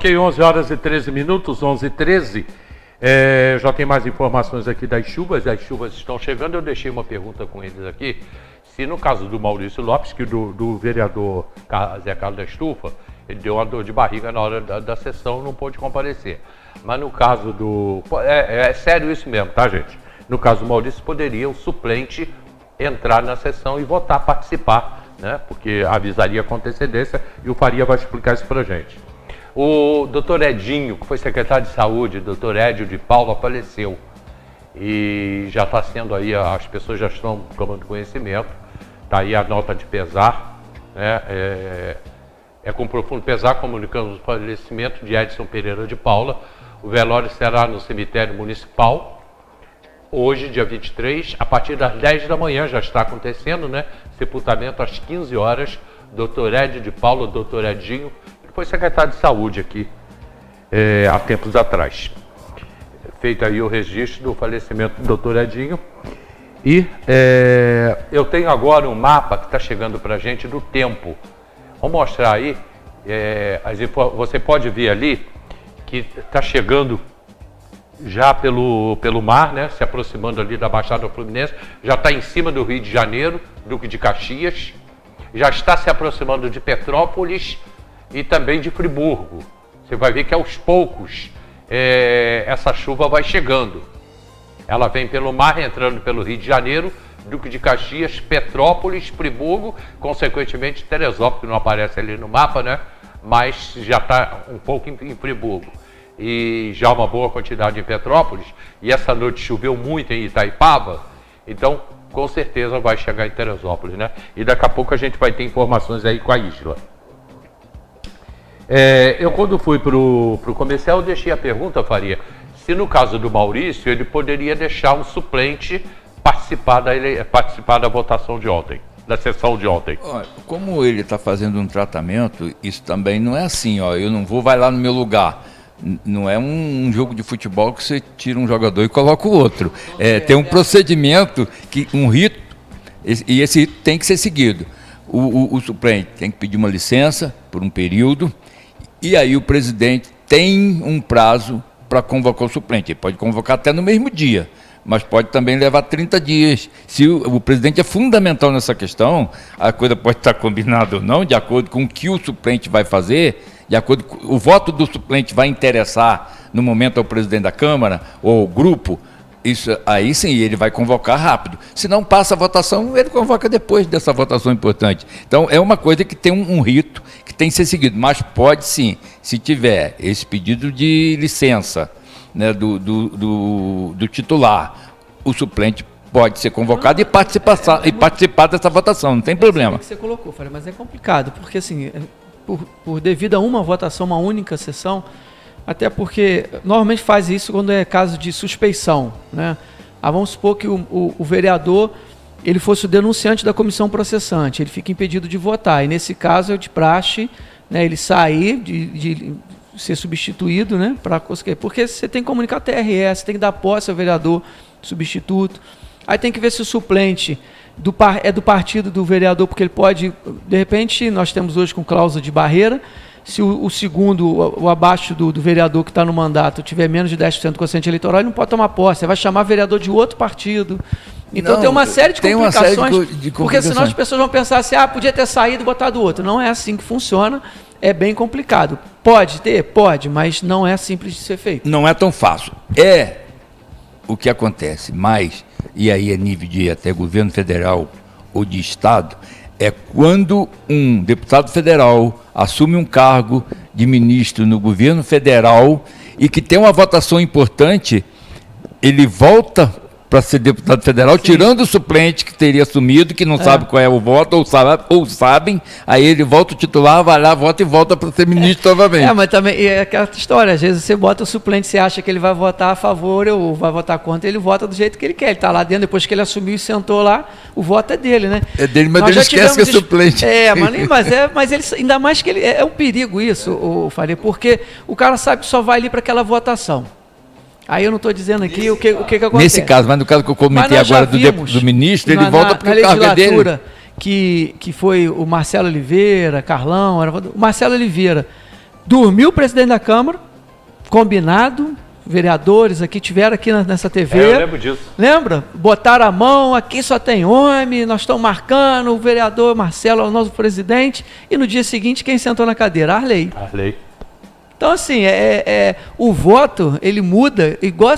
Ok, 11 horas e 13 minutos, 11h13. Já tem mais informações aqui das chuvas estão chegando. Eu deixei uma pergunta com eles aqui. Se no caso do Maurício Lopes, que do vereador Zé Carlos da Estufa, ele deu uma dor de barriga na hora da sessão, não pôde comparecer. Mas no caso do... É sério isso mesmo, tá, gente? No caso do Maurício, poderia o suplente entrar na sessão e votar, participar, né? Porque avisaria com antecedência e o Faria vai explicar isso pra gente. O doutor Edinho, que foi secretário de saúde, doutor Edio de Paula, faleceu. E já está sendo aí, as pessoas já estão tomando conhecimento. Está aí a nota de pesar, né? É com profundo pesar, comunicamos o falecimento de Edson Pereira de Paula. O velório será no cemitério municipal, hoje, dia 23, a partir das 10 da manhã, já está acontecendo, né? Sepultamento às 15 horas, doutor Edio de Paula, doutor Edinho, que foi secretário de saúde aqui há tempos atrás. Feito aí o registro do falecimento do doutor Edinho. E eu tenho agora um mapa que está chegando para a gente do tempo. Vou mostrar aí, você pode ver ali que está chegando já pelo mar, né, se aproximando ali da Baixada Fluminense, já está em cima do Rio de Janeiro, Duque de Caxias, já está se aproximando de Petrópolis e também de Friburgo. Você vai ver que aos poucos essa chuva vai chegando. Ela vem pelo mar, entrando pelo Rio de Janeiro, Duque de Caxias, Petrópolis, Friburgo, consequentemente Teresópolis, que não aparece ali no mapa, né? Mas já está um pouco em Friburgo. E já uma boa quantidade em Petrópolis. E essa noite choveu muito em Itaipava, então com certeza vai chegar em Teresópolis, né? E daqui a pouco a gente vai ter informações aí com a Isla. Eu quando fui para o comercial, eu deixei a pergunta, Faria, se no caso do Maurício, ele poderia deixar um suplente participar da votação de ontem, da sessão de ontem. Olha, como ele está fazendo um tratamento, isso também não é assim, ó, eu não vou, vai lá no meu lugar. Não é um jogo de futebol que você tira um jogador e coloca o outro. Tem um procedimento, um rito, e esse rito tem que ser seguido. O suplente tem que pedir uma licença por um período, e aí o presidente tem um prazo para convocar o suplente. Ele pode convocar até no mesmo dia, mas pode também levar 30 dias. Se o presidente é fundamental nessa questão, a coisa pode estar combinada ou não, de acordo com o que o suplente vai fazer, de acordo com o voto do suplente vai interessar no momento ao presidente da Câmara ou ao grupo, isso aí sim, ele vai convocar rápido. Se não passa a votação, ele convoca depois dessa votação importante. Então, é uma coisa que tem um rito que tem que ser seguido, mas pode sim, se tiver esse pedido de licença, né, do titular, o suplente pode ser convocado e participar dessa votação, não tem problema. Que você colocou, Fábio, mas é complicado, porque assim, devido a uma votação, uma única sessão, até porque normalmente faz isso quando é caso de suspeição, né? Vamos supor que o vereador ele fosse o denunciante da comissão processante, ele fica impedido de votar, e nesse caso é de praxe, né, ele sair de ser substituído, né, para conseguir, porque você tem que comunicar a TRE, você tem que dar posse ao vereador substituto, aí tem que ver se o suplente é do partido do vereador, porque ele pode, de repente, nós temos hoje com cláusula de barreira, se o segundo, o abaixo do vereador que está no mandato, tiver menos de 10% do quociente eleitoral, ele não pode tomar posse, você vai chamar vereador de outro partido. Então tem uma série de complicações, porque senão as pessoas vão pensar assim, podia ter saído e botado outro. Não é assim que funciona, é bem complicado. Pode ter? Pode, mas não é simples de ser feito. Não é tão fácil. O que acontece, mas, e aí é nível de até governo federal ou de estado, é quando um deputado federal assume um cargo de ministro no governo federal e que tem uma votação importante, ele volta para ser deputado federal, sim, tirando o suplente que teria assumido, que não sabe qual é o voto, ou sabem, aí ele volta o titular, vai lá, vota e volta para ser ministro novamente. Mas também é aquela história, às vezes você bota o suplente, você acha que ele vai votar a favor ou vai votar contra, ele vota do jeito que ele quer, ele está lá dentro, depois que ele assumiu e sentou lá, o voto é dele, né? É dele, mas ele esquece que é suplente. Mas ele, ainda mais que ele, é um perigo isso, Faria, porque o cara sabe que só vai ali para aquela votação. Aí eu não estou dizendo aqui o que acontece. Nesse caso, mas no caso que eu comentei agora do ministro, ele volta porque o cargo é dele. Que foi o Marcelo Oliveira, Carlão, o Marcelo Oliveira, Dormiu o presidente da Câmara, combinado, vereadores aqui tiveram aqui nessa TV. Eu lembro disso. Lembra? Botaram a mão, aqui só tem homem, nós estamos marcando, o vereador Marcelo é o nosso presidente, e no dia seguinte quem sentou na cadeira? Arley. Então, assim, o voto, ele muda, igual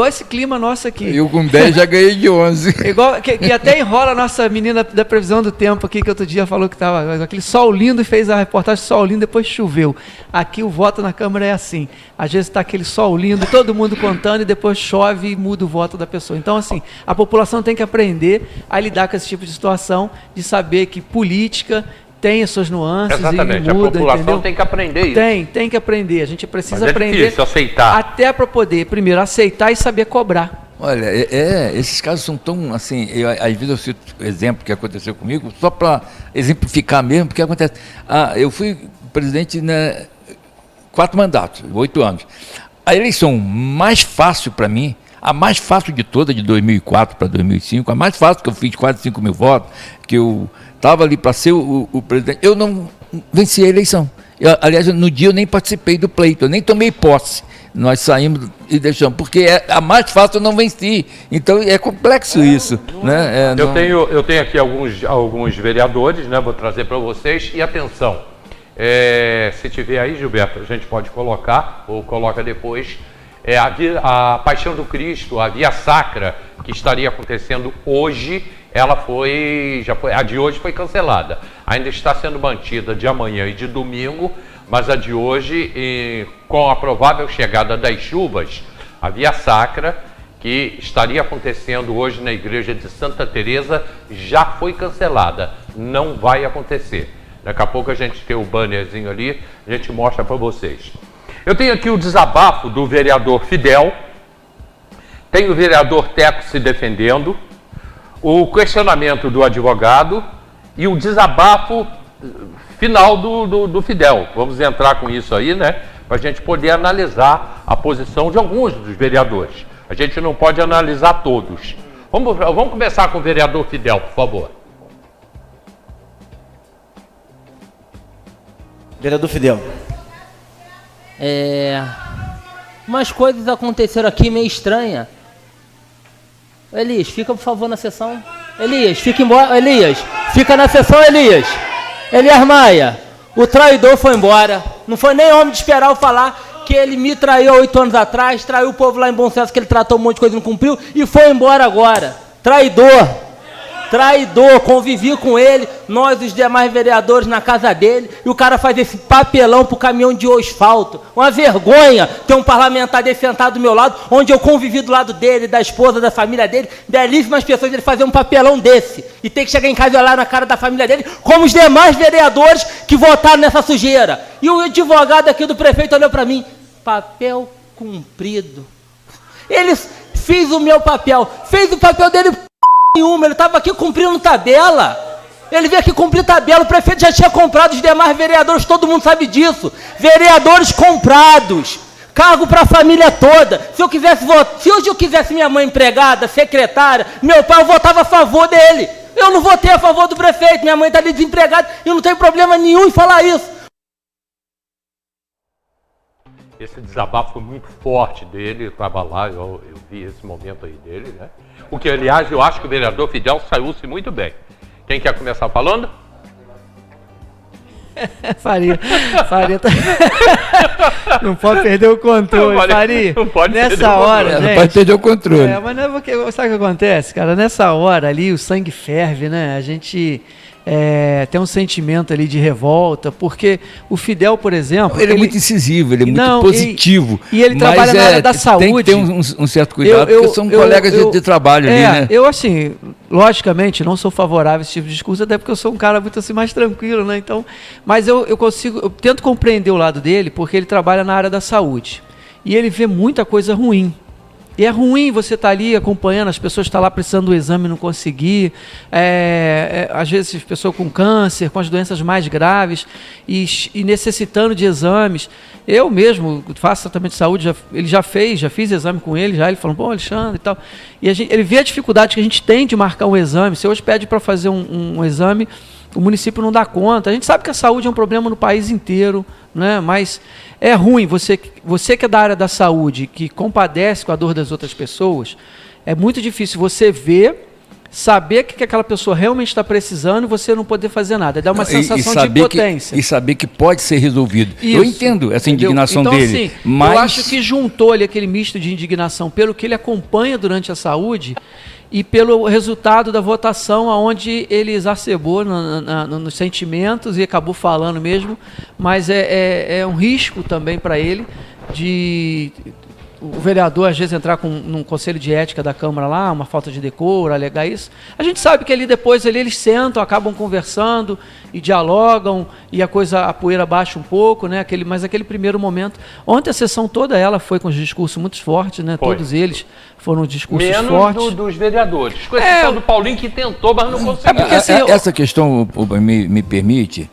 esse clima nosso aqui. Eu com 10 já ganhei de 11. Igual, que até enrola a nossa menina da previsão do tempo aqui, que outro dia falou que estava aquele sol lindo e fez a reportagem sol lindo, depois choveu. Aqui o voto na Câmara é assim. Às vezes está aquele sol lindo, todo mundo contando, e depois chove e muda o voto da pessoa. Então, assim, a população tem que aprender a lidar com esse tipo de situação, de saber que política tem as suas nuances. Exatamente, e muda, a população entendeu? tem que aprender isso. Tem que aprender. A gente precisa Mas aprender. Difícil aceitar. Até para poder, primeiro, aceitar e saber cobrar. Olha, esses casos são tão assim, às vezes eu cito exemplo que aconteceu comigo, só para exemplificar mesmo, porque acontece. Eu fui presidente 4 mandatos, 8 anos. A eleição mais fácil para mim, a mais fácil de toda, de 2004 para 2005, a mais fácil, que eu fiz quase 5 mil votos, que eu estava ali para ser o presidente, eu não venci a eleição. Aliás, no dia eu nem participei do pleito, eu nem tomei posse. Nós saímos e deixamos, porque a mais fácil eu não venci. Então é complexo isso. Né? Eu tenho aqui alguns vereadores, né? Vou trazer para vocês. E atenção, se tiver aí, Gilberto, a gente pode colocar, ou coloca depois, a Paixão do Cristo, a Via Sacra, que estaria acontecendo hoje, a de hoje foi cancelada. Ainda está sendo mantida de amanhã e de domingo, mas a de hoje, com a provável chegada das chuvas, a Via Sacra, que estaria acontecendo hoje na igreja de Santa Teresa, já foi cancelada. Não vai acontecer. Daqui a pouco a gente tem o bannerzinho ali, a gente mostra para vocês. Eu tenho aqui o desabafo do vereador Fidel, tem o vereador Teco se defendendo, o questionamento do advogado e o desabafo final do Fidel. Vamos entrar com isso aí, né? Para a gente poder analisar a posição de alguns dos vereadores. A gente não pode analisar todos. Vamos começar com o vereador Fidel, por favor. Vereador Fidel. Umas coisas aconteceram aqui meio estranhas. Elias, fica por favor na sessão. Elias, fica embora. Elias, fica na sessão, Elias. Elias Maia, o traidor foi embora. Não foi nem homem de esperar eu falar que ele me traiu há 8 anos atrás, traiu o povo lá em Bom Sucesso, que ele tratou um monte de coisa e não cumpriu, e foi embora agora. Traidor. Traidor, convivi com ele, nós os demais vereadores na casa dele, e o cara faz esse papelão pro caminhão de asfalto. Uma vergonha ter um parlamentar desse sentado do meu lado, onde eu convivi do lado dele, da esposa, da família dele, belíssimas pessoas, ele fazer um papelão desse, e ter que chegar em casa e olhar na cara da família dele, como os demais vereadores que votaram nessa sujeira. E o advogado aqui do prefeito olhou para mim, papel cumprido. Ele fez o meu papel, fez o papel dele nenhuma, ele estava aqui cumprindo tabela. Ele veio aqui cumprir tabela, o prefeito já tinha comprado os demais vereadores, todo mundo sabe disso. Vereadores comprados, cargo para a família toda. Se hoje eu quisesse minha mãe empregada, secretária, meu pai, eu votava a favor dele. Eu não votei a favor do prefeito, minha mãe está ali desempregada e não tem problema nenhum em falar isso. Esse desabafo foi muito forte dele, eu estava lá, eu vi esse momento aí dele, né? O que, aliás, eu acho que o vereador Fidel saiu-se muito bem. Quem quer começar falando? Faria tá... Não pode perder o controle, Faria. Não pode nessa hora, gente, não pode perder o controle. Mas não é porque, sabe o que acontece, cara? Nessa hora ali, o sangue ferve, né? A gente... tem um sentimento ali de revolta, porque o Fidel, por exemplo... Ele é muito incisivo, ele é muito positivo. E ele trabalha na área da saúde. Tem que ter um certo cuidado, porque são colegas de trabalho ali, né? Eu, assim, logicamente, não sou favorável a esse tipo de discurso, até porque eu sou um cara muito assim, mais tranquilo, né? Então, mas eu tento compreender o lado dele, porque ele trabalha na área da saúde. E ele vê muita coisa ruim. E é ruim você estar ali acompanhando, as pessoas estão lá precisando do exame e não conseguir, às vezes pessoas com câncer, com as doenças mais graves e necessitando de exames. Eu mesmo faço tratamento de saúde, ele já fiz exame com ele, ele falou, pô, Alexandre e tal. E ele vê a dificuldade que a gente tem de marcar um exame. Você hoje pede para fazer um exame, o município não dá conta. A gente sabe que a saúde é um problema no país inteiro, né? Mas é ruim, você que é da área da saúde, que compadece com a dor das outras pessoas, é muito difícil você ver, saber que aquela pessoa realmente está precisando e você não poder fazer nada. Dá uma sensação de impotência. E saber que pode ser resolvido. Isso, eu entendo essa indignação então, dele. Assim, mas eu acho que juntou ali aquele misto de indignação pelo que ele acompanha durante a saúde e pelo resultado da votação, onde ele exacerbou nos sentimentos e acabou falando mesmo, mas é um risco também para ele de o vereador às vezes entrar num conselho de ética da Câmara lá, uma falta de decoro, alegar isso. A gente sabe que ali depois eles sentam, acabam conversando e dialogam e a poeira baixa um pouco, né? Mas aquele primeiro momento. Ontem a sessão toda ela foi com os discursos muito fortes, né? Foi. Todos eles foram discursos Menos fortes. dos vereadores. Com exceção do Paulinho que tentou, mas não conseguiu. porque, assim, essa questão me permite,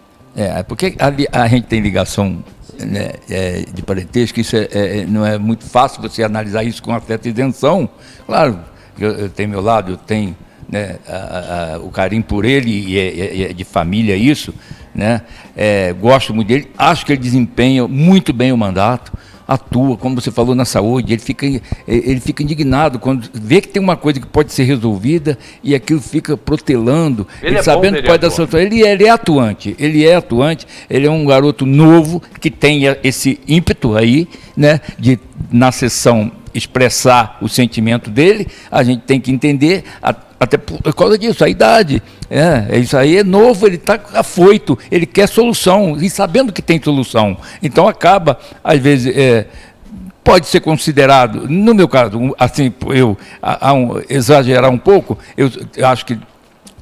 porque a gente tem ligação, né, de parentesco, isso não é muito fácil você analisar isso com uma certa isenção. Claro, eu tenho meu lado, eu tenho, né, o carinho por ele e é de família isso, né? Gosto muito dele, acho que ele desempenha muito bem o mandato, atua, como você falou, na saúde, ele fica indignado quando vê que tem uma coisa que pode ser resolvida e aquilo fica protelando, ele sabendo que pode dar solução. Ele é atuante, ele é um garoto novo que tem esse ímpeto aí, né, de na sessão expressar o sentimento dele. A gente tem que entender, até por causa disso, a idade. Isso aí é novo, ele está afoito, ele quer solução, e sabendo que tem solução. Então acaba, às vezes, pode ser considerado, no meu caso, assim, exagerar um pouco, eu acho que,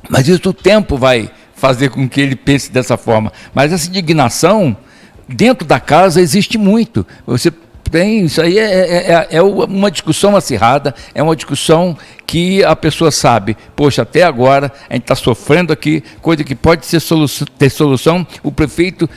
mas isso o tempo vai fazer com que ele pense dessa forma. Mas essa indignação, dentro da casa, existe muito. Você tem, isso aí é uma discussão acirrada, é uma discussão que a pessoa sabe, poxa, até agora a gente está sofrendo aqui, coisa que pode ter solução, o prefeito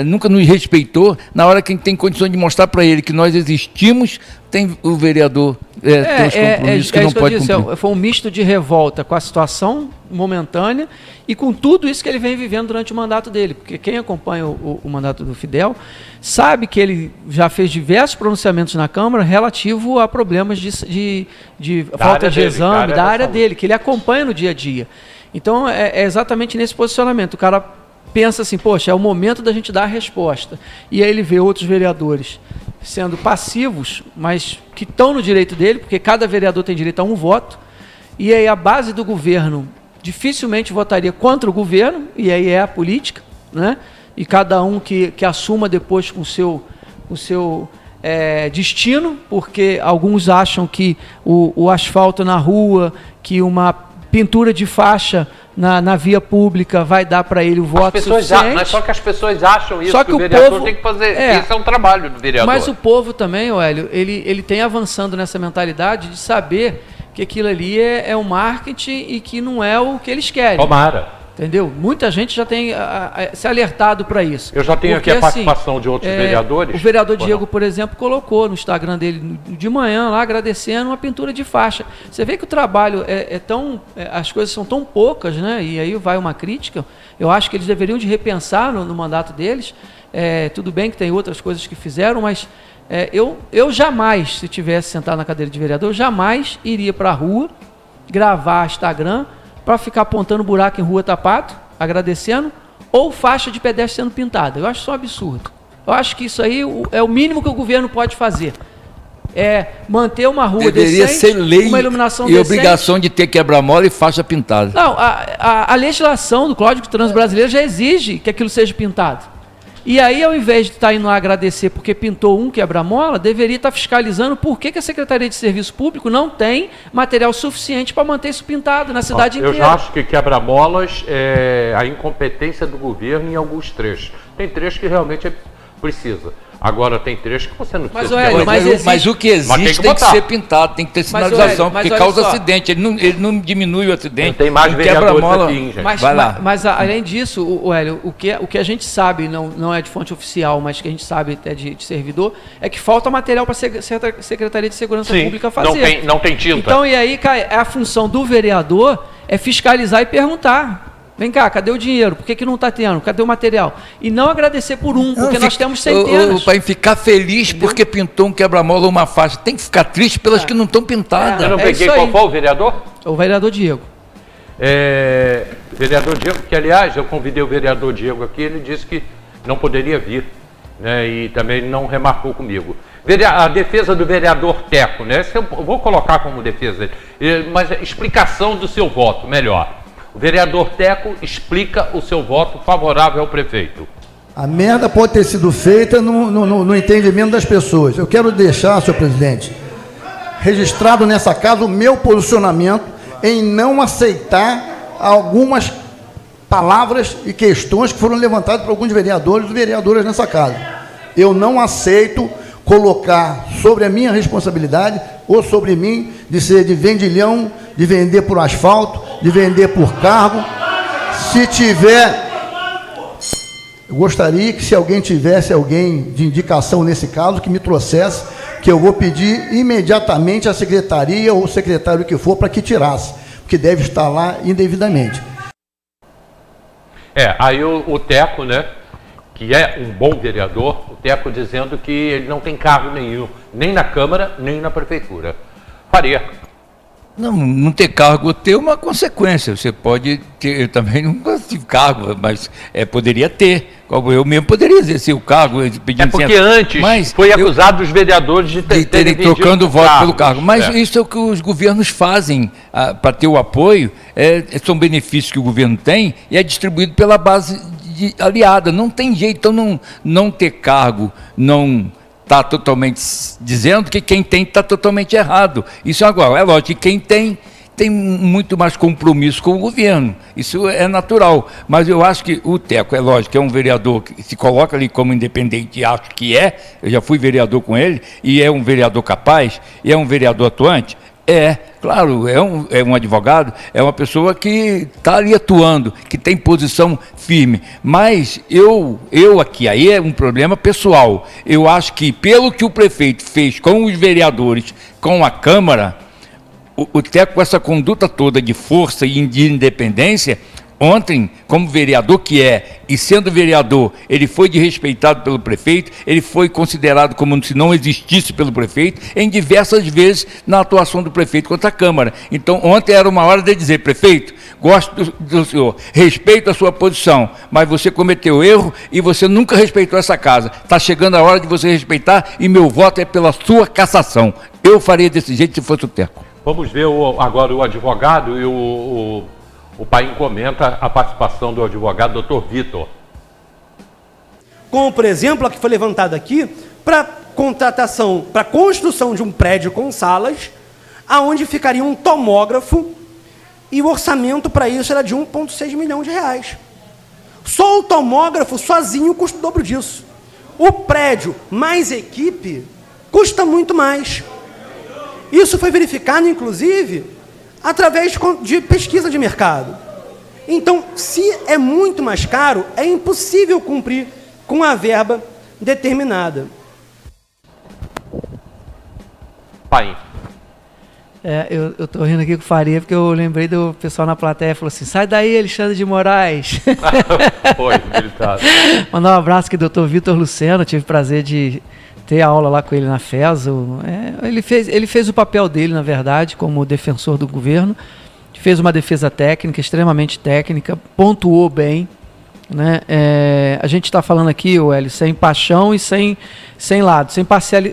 nunca nos respeitou, na hora que a gente tem condições de mostrar para ele que nós existimos, tem o vereador tem os compromissos que não pode cumprir. Foi um misto de revolta com a situação momentânea e com tudo isso que ele vem vivendo durante o mandato dele, porque quem acompanha o mandato do Fidel sabe que ele já fez diversos pronunciamentos na Câmara relativo a problemas de falta de exame da área dele, que ele acompanha no dia a dia. Então é exatamente nesse posicionamento. O cara pensa assim, poxa, é o momento da gente dar a resposta. E aí ele vê outros vereadores sendo passivos, mas que estão no direito dele, porque cada vereador tem direito a um voto, e aí a base do governo dificilmente votaria contra o governo, e aí é a política, né? E cada um que assuma depois com o seu destino, porque alguns acham que o asfalto na rua, que uma pintura de faixa na via pública vai dar para ele o voto suficiente. Mas só que as pessoas acham isso, só que o vereador tem que fazer. Esse é um trabalho do vereador. Mas o povo também, Hélio, ele tem avançando nessa mentalidade de saber que aquilo ali é um marketing e que não é o que eles querem. Tomara. Entendeu? Muita gente já tem se alertado para isso. Eu já tenho aqui a participação de outros vereadores. O vereador Diego, por exemplo, colocou no Instagram dele de manhã lá, agradecendo uma pintura de faixa. Você vê que o trabalho as coisas são tão poucas, né? E aí vai uma crítica. Eu acho que eles deveriam de repensar no mandato deles. Tudo bem que tem outras coisas que fizeram, mas eu jamais, se tivesse sentado na cadeira de vereador, eu jamais iria para a rua gravar Instagram para ficar apontando buraco em rua Tapato, agradecendo, ou faixa de pedestre sendo pintada. Eu acho isso um absurdo. Eu acho que isso aí é o mínimo que o governo pode fazer. Manter uma rua deveria decente, ser lei uma iluminação e decente. Obrigação de ter quebra-mola e faixa pintada. Não, a legislação do Código de Trânsito Brasileiro já exige que aquilo seja pintado. E aí, ao invés de estar indo lá agradecer porque pintou um quebra-mola, deveria estar fiscalizando por que a Secretaria de Serviço Público não tem material suficiente para manter isso pintado na cidade inteira. Eu já acho que quebra-molas é a incompetência do governo em alguns trechos. Tem trechos que realmente precisa. Agora tem trechos que você não precisa. Mas o que existe tem que ser pintado, tem que ter sinalização, porque causa acidente. Ele não diminui o acidente. Tem mais vereadores aqui, gente. Mas além disso, Hélio, o que a gente sabe, não é de fonte oficial, mas que a gente sabe até de servidor, é que falta material para a Secretaria de Segurança Pública fazer. Não tem tinta. Então, e aí, a função do vereador é fiscalizar e perguntar. Vem cá, cadê o dinheiro? Por que não está tendo? Cadê o material? E não agradecer por porque nós temos centenas. Para ficar feliz porque pintou um quebra-mola ou uma faixa. Tem que ficar triste pelas que não estão pintadas. Eu não peguei qual foi o vereador? O vereador Diego. Vereador Diego, que aliás eu convidei o vereador Diego aqui, ele disse que não poderia vir, né, e também não remarcou comigo. A defesa do vereador Teco, né, eu vou colocar como defesa dele, mas a explicação do seu voto, melhor. O vereador Teco explica o seu voto favorável ao prefeito. A merda pode ter sido feita no entendimento das pessoas. Eu quero deixar, senhor presidente, registrado nessa casa o meu posicionamento em não aceitar algumas palavras e questões que foram levantadas por alguns vereadores e vereadoras nessa casa. Eu não aceito colocar sobre a minha responsabilidade ou sobre mim de ser de vendilhão, de vender por asfalto, de vender por cargo. Se tiver, eu gostaria que se alguém tivesse alguém de indicação nesse caso, que me trouxesse, que eu vou pedir imediatamente à secretaria ou o secretário que for para que tirasse, porque deve estar lá indevidamente. Aí o Teco, né, que é um bom vereador, o Teco dizendo que ele não tem cargo nenhum, nem na Câmara, nem na Prefeitura. Faria. Não ter cargo ter uma consequência. Você pode ter, eu também nunca tive cargo, mas poderia ter. Eu mesmo poderia exercer o cargo. Porque antes foi acusado os vereadores de terem trocando voto pelo cargo. Mas isso é o que os governos fazem para ter o apoio. São benefícios que o governo tem e é distribuído pela base aliada. Não tem jeito. Então não ter cargo, não está totalmente dizendo que quem tem está totalmente errado. Isso agora, é lógico que quem tem muito mais compromisso com o governo. Isso é natural. Mas eu acho que o Teco, é lógico, é um vereador que se coloca ali como independente, acho que eu já fui vereador com ele, e é um vereador capaz, e é um vereador atuante. Claro, é um advogado, é uma pessoa que está ali atuando, que tem posição firme. Mas aí é um problema pessoal. Eu acho que, pelo que o prefeito fez com os vereadores, com a Câmara, o Teco, com essa conduta toda de força e de independência, ontem, como vereador que e sendo vereador, ele foi desrespeitado pelo prefeito, ele foi considerado como se não existisse pelo prefeito, em diversas vezes na atuação do prefeito contra a Câmara. Então, ontem era uma hora de dizer, prefeito, gosto do senhor, respeito a sua posição, mas você cometeu erro e você nunca respeitou essa casa. Está chegando a hora de você respeitar e meu voto é pela sua cassação. Eu faria desse jeito se fosse o Teco. Vamos ver agora o advogado e o Paim comenta a participação do advogado Dr. Vitor. Como, por exemplo, a que foi levantada aqui, para contratação, para construção de um prédio com salas, aonde ficaria um tomógrafo, e o orçamento para isso era de 1,6 milhão de reais. Só o tomógrafo, sozinho, custa o dobro disso. O prédio mais equipe custa muito mais. Isso foi verificado, inclusive, através de pesquisa de mercado. Então, se é muito mais caro, é impossível cumprir com a verba determinada. Paim. Eu estou rindo aqui com o Faria, porque eu lembrei do pessoal na plateia, falou assim, sai daí, Alexandre de Moraes. Foi, militado. Mandar um abraço aqui, doutor Vitor Luceno, tive o prazer de ter aula lá com ele na FESO. Ele fez o papel dele, na verdade, como defensor do governo, fez uma defesa técnica, extremamente técnica, pontuou bem, né? A gente está falando aqui, Hélio, sem paixão e sem lado,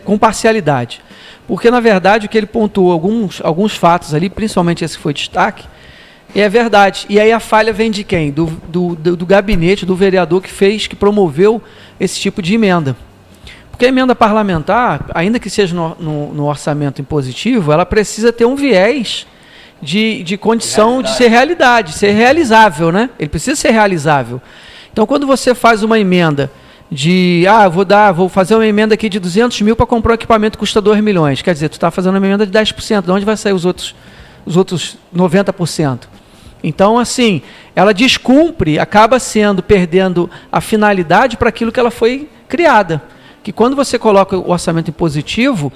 com parcialidade. Porque, na verdade, o que ele pontuou, alguns fatos ali, principalmente esse que foi destaque, é verdade. E aí a falha vem de quem? Do gabinete, do vereador que promoveu esse tipo de emenda. Porque a emenda parlamentar, ainda que seja no orçamento impositivo, ela precisa ter um viés de condição de ser realidade, ser realizável, né? Ele precisa ser realizável. Então, quando você faz uma emenda vou fazer uma emenda aqui de 200 mil para comprar um equipamento que custa 2 milhões, quer dizer, tu está fazendo uma emenda de 10%, de onde vai sair os outros 90%? Então, assim, ela descumpre, acaba perdendo a finalidade para aquilo que ela foi criada, que quando você coloca o orçamento em positivo...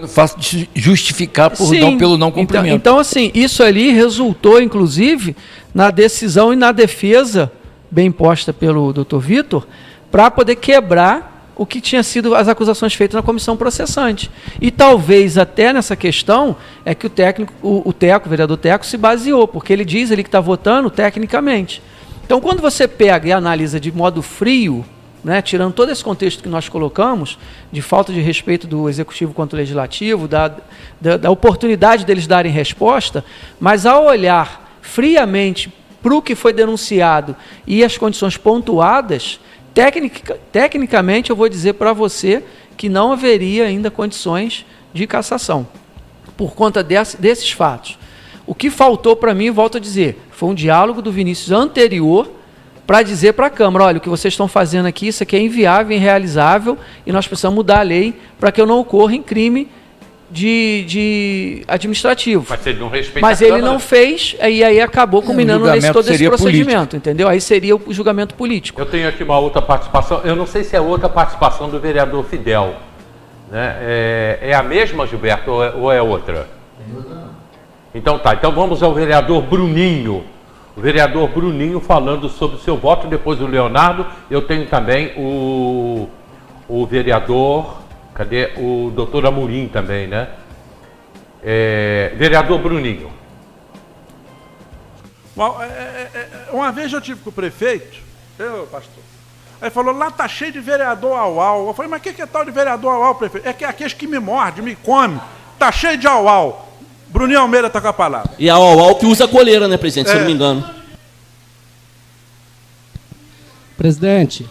Fácil de justificar pelo não cumprimento. Então, assim, isso ali resultou, inclusive, na decisão e na defesa bem posta pelo Dr. Vitor, para poder quebrar o que tinha sido as acusações feitas na comissão processante. E talvez até nessa questão é que o vereador Teco, se baseou, porque ele diz ali que está votando tecnicamente. Então, quando você pega e analisa de modo frio, né, tirando todo esse contexto que nós colocamos, de falta de respeito do Executivo contra o Legislativo, da oportunidade deles darem resposta, mas ao olhar friamente para o que foi denunciado e as condições pontuadas, tecnicamente eu vou dizer para você que não haveria ainda condições de cassação, por conta desses fatos. O que faltou para mim, volto a dizer, foi um diálogo do Vinícius anterior para dizer para a Câmara, olha, o que vocês estão fazendo aqui, isso aqui é inviável, irrealizável, e nós precisamos mudar a lei para que eu não ocorra em crime de administrativo. Mas ele não fez, e aí acabou culminando todo esse procedimento, político. Entendeu? Aí seria o julgamento político. Eu tenho aqui uma outra participação, eu não sei se é outra participação do vereador Fidel. Né? É a mesma, Gilberto, ou é outra? Então tá, então vamos ao vereador Bruninho. O vereador Bruninho falando sobre o seu voto, depois o Leonardo. Eu tenho também o vereador, cadê? O doutor Amorim também, né? Vereador Bruninho. Bom, uma vez eu tive com o prefeito, pastor, aí falou, lá tá cheio de vereador au-au. Eu falei, mas o que é tal de vereador au-au, prefeito? É que aqueles que me mordem, me comem, tá cheio de au-au. Bruninho Almeida está com a palavra. E a au-au que usa coleira, né, presidente, se eu não me engano. Presidente,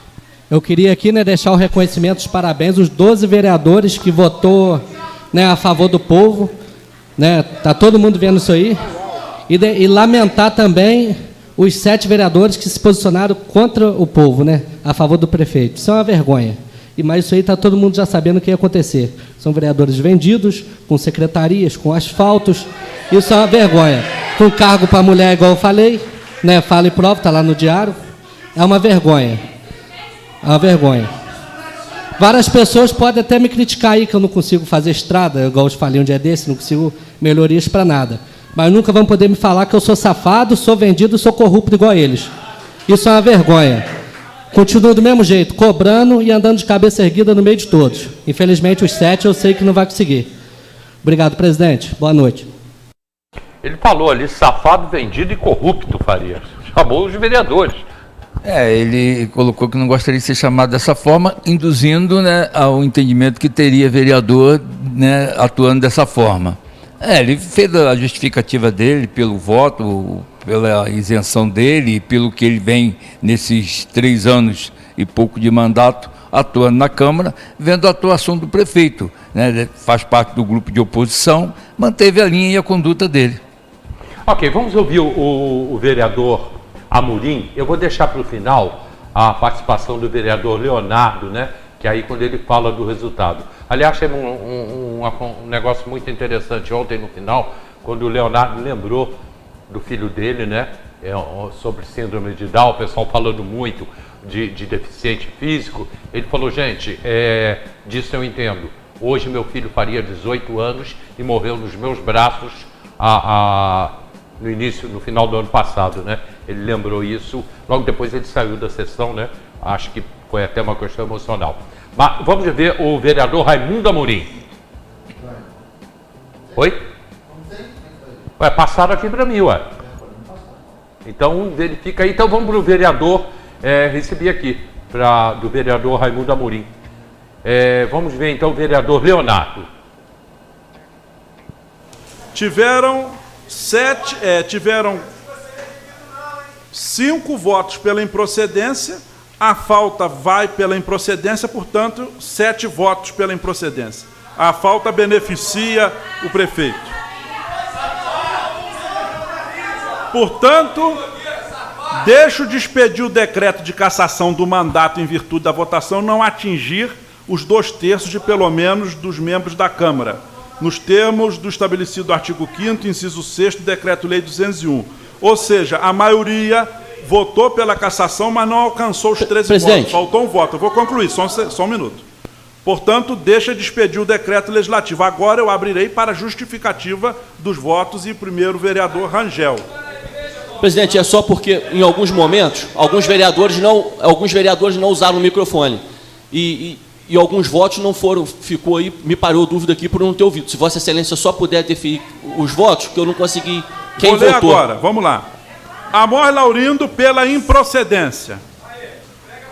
eu queria aqui, né, deixar o reconhecimento, os parabéns aos 12 vereadores que votou, né, a favor do povo. Né, tá todo mundo vendo isso aí. E lamentar também os 7 vereadores que se posicionaram contra o povo, né, a favor do prefeito. Isso é uma vergonha. Mas isso aí está todo mundo já sabendo o que ia acontecer. São vereadores vendidos, com secretarias, com asfaltos. Isso é uma vergonha. Com cargo para mulher, igual eu falei, né? Fala e prova, está lá no diário. É uma vergonha. É uma vergonha. Várias pessoas podem até me criticar aí que eu não consigo fazer estrada, igual eu falei um dia desse, não consigo melhorias para nada. Mas nunca vão poder me falar que eu sou safado, sou vendido, sou corrupto igual a eles. Isso é uma vergonha. Continuo do mesmo jeito, cobrando e andando de cabeça erguida no meio de todos. Infelizmente, os 7 eu sei que não vai conseguir. Obrigado, presidente. Boa noite. Ele falou ali, safado, vendido e corrupto, Faria. Chamou os vereadores. Ele colocou que não gostaria de ser chamado dessa forma, induzindo, né, ao entendimento que teria vereador, né, atuando dessa forma. Ele fez a justificativa dele pelo voto, pela isenção dele, pelo que ele vem nesses 3 anos e pouco de mandato atuando na Câmara, vendo a atuação do prefeito, né? Faz parte do grupo de oposição, manteve a linha e a conduta dele. Ok, vamos ouvir o vereador Amorim. Eu vou deixar para o final a participação do vereador Leonardo, né? Que aí quando ele fala do resultado. Aliás, achei um negócio muito interessante ontem no final, quando o Leonardo lembrou do filho dele, né? Sobre síndrome de Down, o pessoal falando muito de deficiente físico. Ele falou, gente, disso eu entendo. Hoje meu filho faria 18 anos e morreu nos meus braços no final do ano passado, né? Ele lembrou isso, logo depois ele saiu da sessão, né? Acho que foi até uma questão emocional. Mas vamos ver o vereador Raimundo Amorim. Oi? Ué, passaram aqui para mim, ué. Então, verifica aí. Então, vamos para o vereador, recebi aqui, do vereador Raimundo Amorim. Vamos ver, então, o vereador Leonardo. Tiveram 5 votos pela improcedência, a falta vai pela improcedência, portanto, 7 votos pela improcedência. A falta beneficia o prefeito. Portanto, deixo de expedir o decreto de cassação do mandato em virtude da votação não atingir os 2/3 de pelo menos dos membros da Câmara, nos termos do estabelecido no artigo 5º, inciso 6º, do Decreto-Lei 201. Ou seja, a maioria votou pela cassação, mas não alcançou os 13 votos. Faltou um voto. Eu vou concluir, só um minuto. Portanto, deixa de expedir o decreto legislativo. Agora eu abrirei para a justificativa dos votos e primeiro o vereador Rangel. Presidente, é só porque em alguns momentos alguns vereadores não usaram o microfone e alguns votos não foram, ficou aí, me parou dúvida aqui por não ter ouvido. Se Vossa Excelência só puder definir os votos, que eu não consegui. Quem Vou ler votou? agora, vamos lá. Amor Laurindo, pela improcedência.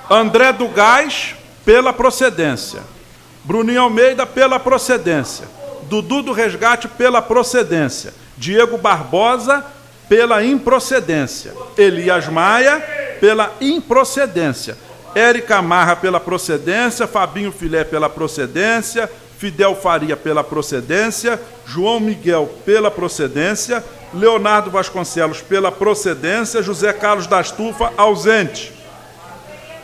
André do Gás, pela procedência. Bruninho Almeida, pela procedência. Dudu do Resgate, pela procedência. Diego Barbosa, pela improcedência. Elias Maia, pela improcedência. Érica Marra, pela procedência. Fabinho Filé, pela procedência. Fidel Faria, pela procedência. João Miguel, pela procedência. Leonardo Vasconcelos, pela procedência. José Carlos da Estufa, ausente.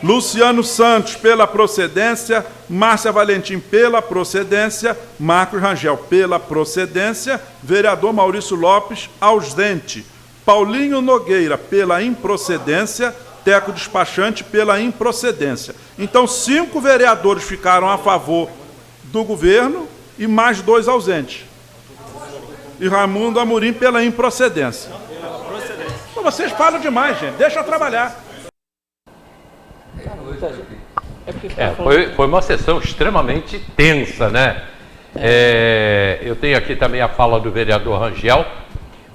Luciano Santos, pela procedência. Márcia Valentim, pela procedência. Marcos Rangel, pela procedência. Vereador Maurício Lopes, ausente. Paulinho Nogueira, pela improcedência. Teco Despachante, pela improcedência. Então, 5 vereadores ficaram a favor do governo e mais 2 ausentes. E Raimundo Amorim, pela improcedência. Então, vocês falam demais, gente. Deixa eu trabalhar. Foi uma sessão extremamente tensa, né? Eu tenho aqui também a fala do vereador Rangel,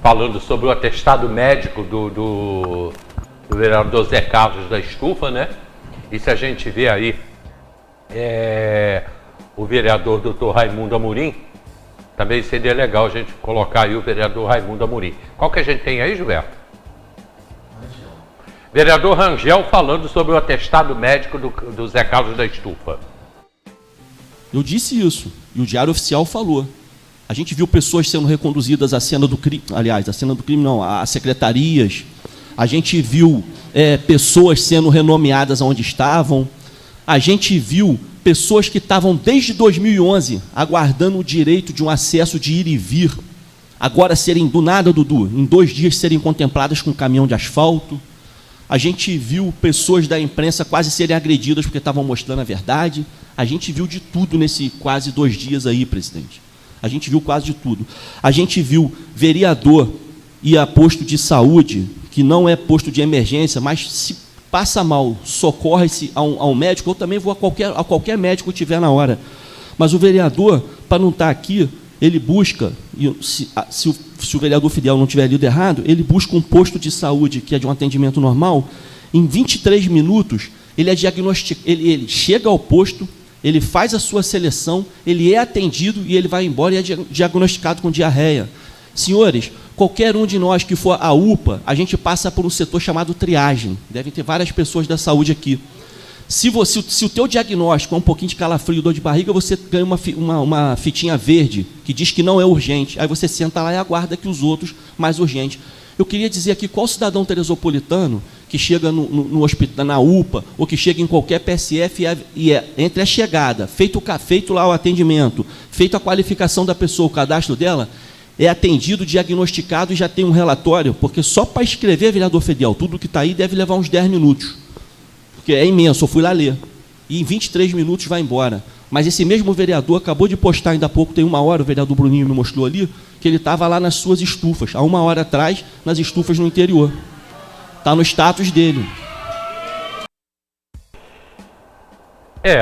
falando sobre o atestado médico do vereador Zé Carlos da Estufa, né? E se a gente vê aí o vereador Dr. Raimundo Amorim, também seria legal a gente colocar aí o vereador Raimundo Amorim. Qual que a gente tem aí, Gilberto? Vereador Rangel falando sobre o atestado médico do Zé Carlos da Estufa. Eu disse isso, e o Diário Oficial falou. A gente viu pessoas sendo reconduzidas à cena do crime, aliás, à cena do crime não, às secretarias. A gente viu pessoas sendo renomeadas onde estavam. A gente viu pessoas que estavam desde 2011 aguardando o direito de um acesso de ir e vir. Agora serem, do nada, Dudu, em 2 dias serem contempladas com um caminhão de asfalto. A gente viu pessoas da imprensa quase serem agredidas porque estavam mostrando a verdade. A gente viu de tudo nesse quase 2 dias aí, presidente. A gente viu quase de tudo. A gente viu vereador ir a posto de saúde, que não é posto de emergência, mas se passa mal, socorre-se a um médico, eu também vou a qualquer médico que tiver na hora. Mas o vereador, para não estar aqui, ele busca, se o vereador Fidel não tiver lido errado, ele busca um posto de saúde, que é de um atendimento normal, em 23 minutos, ele é diagnosticado, ele chega ao posto, ele faz a sua seleção, ele é atendido e ele vai embora e é diagnosticado com diarreia. Senhores, qualquer um de nós que for à UPA, a gente passa por um setor chamado triagem. Devem ter várias pessoas da saúde aqui. Se o teu diagnóstico é um pouquinho de calafrio, dor de barriga, você ganha uma fitinha verde que diz que não é urgente. Aí você senta lá e aguarda que os outros mais urgentes. Eu queria dizer aqui, qual cidadão teresopolitano que chega no hospital, na UPA, ou que chega em qualquer PSF entre a chegada, feito lá o atendimento, feito a qualificação da pessoa, o cadastro dela, é atendido, diagnosticado e já tem um relatório, porque só para escrever, vereador Fidel, tudo que está aí deve levar uns 10 minutos. Porque é imenso, eu fui lá ler. E em 23 minutos vai embora. Mas esse mesmo vereador acabou de postar ainda há pouco, tem 1 hora, o vereador Bruninho me mostrou ali, que ele estava lá nas suas estufas, há 1 hora atrás, nas estufas no interior. Está no status dele.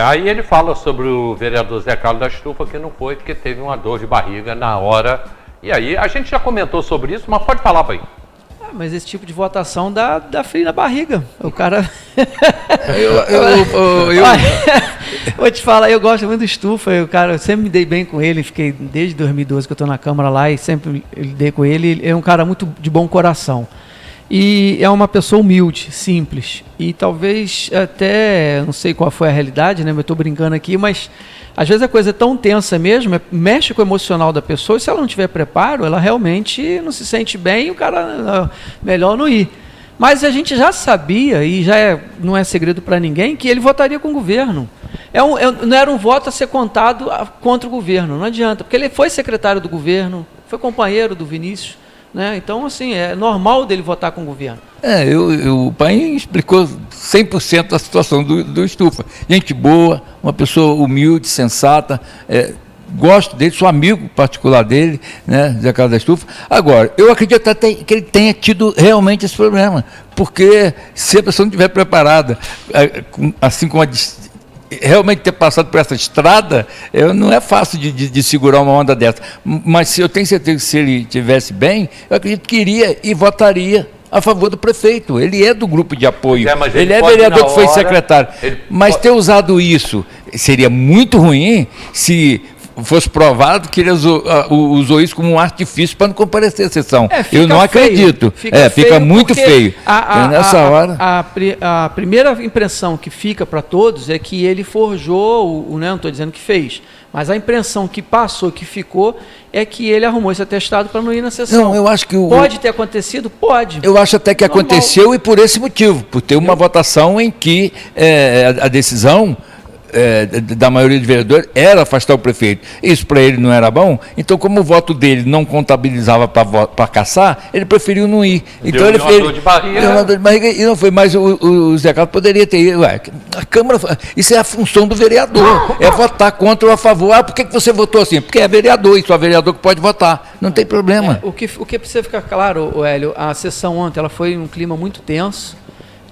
Aí ele fala sobre o vereador Zé Carlos da Estufa, que não foi porque teve uma dor de barriga na hora. E aí, a gente já comentou sobre isso, mas pode falar, pai. Mas esse tipo de votação dá frio na barriga. O cara... Vou te falar, eu gosto muito do Estufa. Eu sempre me dei bem com ele. Fiquei desde 2012 que eu estou na Câmara lá e sempre lidei com ele. Ele é um cara muito de bom coração. E é uma pessoa humilde, simples. E talvez até, não sei qual foi a realidade, né? Eu estou brincando aqui, mas às vezes a coisa é tão tensa mesmo, mexe com o emocional da pessoa, e se ela não tiver preparo, ela realmente não se sente bem e o cara, melhor não ir. Mas a gente já sabia, e não é segredo para ninguém, que ele votaria com o governo. Não era um voto a ser contado contra o governo, não adianta, porque ele foi secretário do governo, foi companheiro do Vinícius, né? Então, assim, é normal dele votar com o governo. O pai explicou 100% da situação do Estufa. Gente boa, uma pessoa humilde, sensata, gosto dele, sou amigo particular dele, né, Zé Carlos da Estufa. Agora, eu acredito até que ele tenha tido realmente esse problema, porque se a pessoa não estiver preparada, assim como realmente ter passado por essa estrada, não é fácil de segurar uma onda dessa. Mas eu tenho certeza que se ele estivesse bem, eu acredito que iria e votaria a favor do prefeito. Ele é do grupo de apoio. Ele é vereador que foi secretário. Mas ter usado isso seria muito ruim se fosse provado que ele usou isso como um artifício para não comparecer à sessão. Eu não acredito. Fica muito feio. Nessa hora... A primeira impressão que fica para todos é que ele forjou, não estou dizendo que fez, mas a impressão que passou, que ficou, é que ele arrumou esse atestado para não ir na sessão. Não, eu acho que pode ter acontecido? Pode. Eu acho até que aconteceu, e por esse motivo, por ter uma votação em que a decisão da maioria dos vereadores era afastar o prefeito. Isso para ele não era bom, então como o voto dele não contabilizava para caçar, ele preferiu não ir. Então ele fez dor de barriga e não foi. Mas o Zé Carlos poderia ter ido. A Câmara, isso é a função do vereador, é votar contra ou a favor. Por que você votou assim? Porque é vereador, e só vereador que pode votar. Não tem problema. O que precisa ficar claro, Hélio, a sessão ontem ela foi um clima muito tenso